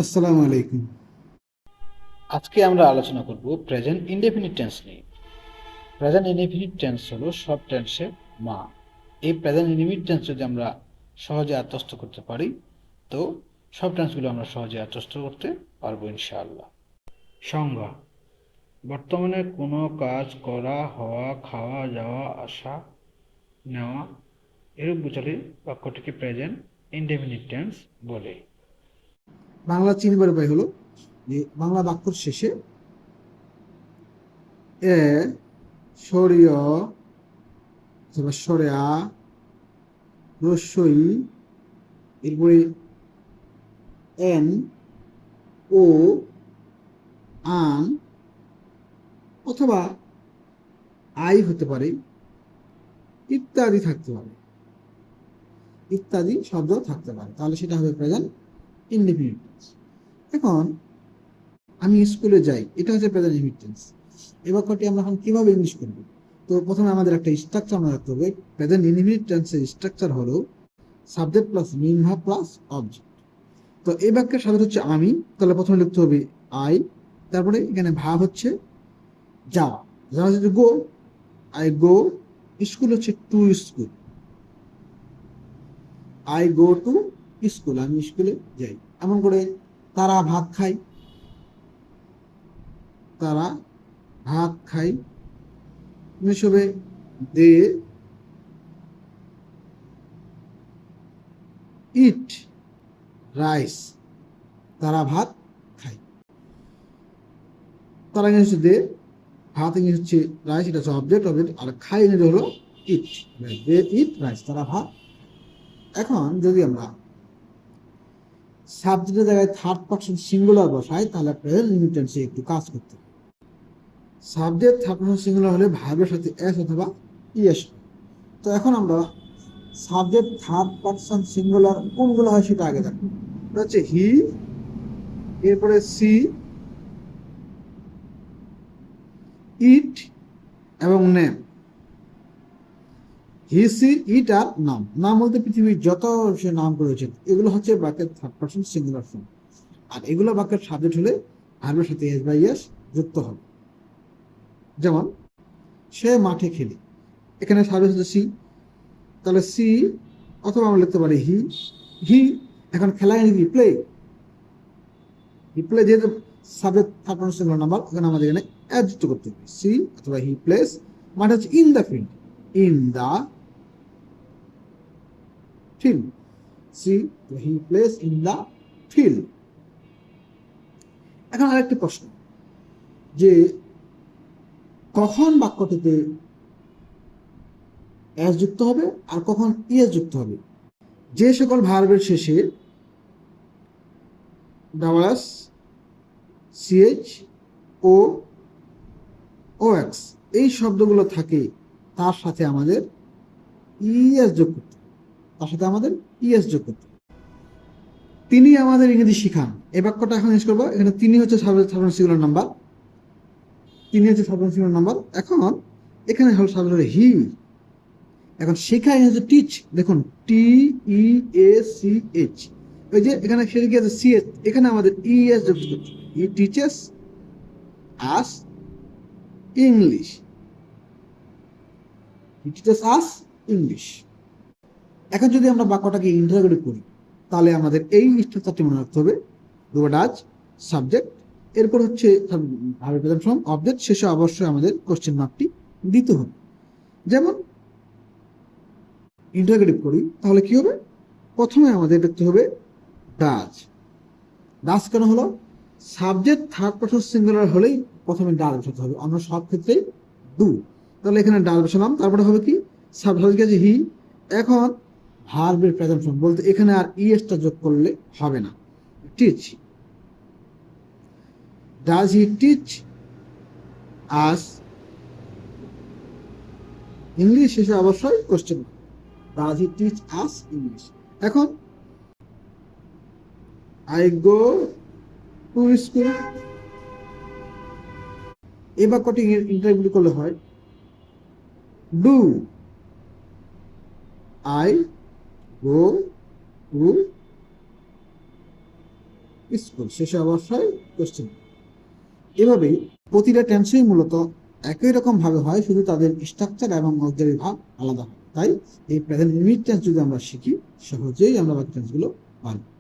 আসসালামু আলাইকুম। আজকে আমরা আলোচনা করব প্রেজেন্ট ইনডেফিনিট টেন্স নিয়ে। প্রেজেন্ট ইনডেফিনিট টেন্স হলো সব টেন্সের মা। এই প্রেজেন্ট ইনডেফিনিট টেন্স যদি আমরা সহজে আত্মস্থ করতে পারি, তো সব টেন্সগুলো আমরা সহজে আত্মস্থ করতে পারবো ইনশাআল্লাহ। সংজ্ঞা: বর্তমানে কোনো কাজ করা, হওয়া, খাওয়া, যাওয়া, আসা, নেওয়া এরূপ বোঝালে বাক্যটিকে প্রেজেন্ট ইনডেফিনিট টেন্স বলে। বাংলা চিনবার উপায় হলো যে বাংলা বাক্যর শেষে এ, সরিয় অথবা সরেয়া, রস্যই, এরপরে এন, ও, আন অথবা আই হতে পারে, ইত্যাদি থাকতে পারে, ইত্যাদি শব্দ থাকতে পারে, তাহলে সেটা হবে প্রেজেন্ট ইনডেফিনিট টেন্স। এখন আমি স্কুলে যাই, এটা হচ্ছে প্রেজেন্ট ইনডেফিনিট টেন্স। এই বাক্যটি আমরা এখন কিভাবে ইংলিশ করব? তো প্রথমে আমাদের একটা স্ট্রাকচার মনে রাখতে হবে। প্রেজেন্ট ইনডেফিনিট টেন্সের স্ট্রাকচার হলো subject plus main verb plus object. তো এই বাক্যের সাবজেক্ট হচ্ছে আমি, তাহলে প্রথমে লিখতে হবে আই, তারপরে এখানে ভার্ব হচ্ছে যাওয়া, যাওয়া হচ্ছে গো, আই গো, স্কুল হচ্ছে to school, I go to school, আমি স্কুলে যাই। এমন করে তারা ভাত খায়, তারা ভাত খায়, ইংলিশ হবে দে ইট রাইস, তারা ভাত খায়। তারা ইংলিশ হচ্ছে দে, ভাত ইংলিশ হচ্ছে রাইস, এটা হচ্ছে অবজেক্ট, অবজেক্ট আর খাই ইংরেজি হলো ইট, দে ইট রাইস, তারা ভাত। এখন যদি আমরা সাবজেক্টের জায়গায় থার্ড পারসন সিঙ্গুলার বসাই, তাহলে প্রেজেন্ট ইনটেন্সে একটু কাজ করতে হবে। সাবজেক্ট থার্ড পারসন সিঙ্গুলার হলে ভার্বের সাথে এস অথবা ইএস। তো এখন আমরা সাবজেক্ট থার্ড পারসন সিঙ্গুলার কোনগুলো হয় সেটা আগে দেখো। এটা হচ্ছে হি, এরপরে সি, ইট এবং নেম। হি সি ইট আর নাম। নাম বলতে পৃথিবীর যত সে নাম করেছেন এগুলো হচ্ছে বাক্যের থার্ড পারসন সিঙ্গুলার ফর্ম। আর এগুলো বাক্যের সাবজেক্ট হলে ভার্বের সাথে এস বাই এস যুক্ত হবে। যেমন সে মাঠে খেলে, এখানে সাবজেক্ট হচ্ছে সি, তাহলে সি অথবা আমরা লিখতে পারি হি। হি এখন খেলায় কি প্লে, হি প্লে যেহেতু subject third person singular number, এখানে আমাদের এখানে অ্যাড যুক্ত করতে হবে। সি অথবা হি প্লেস, মানে হচ্ছে in the field, in the field, see he place in the field. এখন আরেকটি প্রশ্ন, যে কখন বাক্যটিতে এস যুক্ত হবে আর কখন ইএস যুক্ত হবে? যে সকল ভার্বের শেষে ডাবল এস, সিএইচ, ও, ও এক্স এই শব্দগুলো থাকে, তার সাথে আমাদের ইএস যোগ করতে হবে, তার সাথে আমাদের ইএস যোগ করতে হবে। তিনি আমাদের ইংরেজি শিখান, এই বাক্যটা এখন ইউজ করবো। এখানে তিনি হচ্ছে সাবজেক্ট সিঙ্গুলার নাম্বার, তিনি হচ্ছে সাবজেক্ট সিঙ্গুলার নাম্বার। এখন এখানে হলো সাবজেক্ট হলো হি। এখন শেখায় হচ্ছে টিচ, দেখুন টি ই এ সি এইচ, ওই যে এখানে সেটা কি আছে সি এস, এখানে আমাদের ই এস যুক্ত করতে হবে। He teaches us English, he teaches us English. এখন যদি আমরা বাক্যটাকে ইন্টারোগেটিভ করি, তাহলে আমাদের এই স্ট্রাকচারটি মনে রাখতে হবে। ডাজ সাবজেক্ট, এরপর হচ্ছে ভার্ব প্রেজেন্ট ফর্ম অবজেক্ট, শেষে অবশ্যই আমাদের কোশ্চেন মার্কটি দিতে হবে। যেমন ইন্টারোগেটিভ করি, তাহলে কি হবে? প্রথমে আমাদের দেখতে হবে ডাজ। ডাজ কেন হলো? সাবজেক্ট থার্ড পারসন সিঙ্গুলার হলেই প্রথমে ডাজ বসাতে হবে, অন্য সব ক্ষেত্রেই ডু। তাহলে এখানে ডাজ বসালাম, তারপরে হবে কি সাবজেক্ট আছে হি। এখন ভার্বের প্রেজেন্ট ফর্ম বলতে এখানে আর ইএসটা যোগ করলে হবে না, teach. Does he teach us English, শেষে অবশ্যই question, does he teach us English. এখন আই গো টু স্কুল, এই বাক্যটি ইন্টারভিউ করলে হয় do I go to school, শেষে অবশ্যই কোশ্চেন। এভাবেই প্রতিটা টেন্সই মূলত একই রকম ভাবে হয়, শুধু তাদের স্ট্রাকচার এবং অক্সিলারি ভাব আলাদা হয়। তাই এই প্রেজেন্ট ইনডিফিনিট টেন্স যদি আমরা শিখি, সহজেই আমরা বাকি টেন্সগুলো পারব।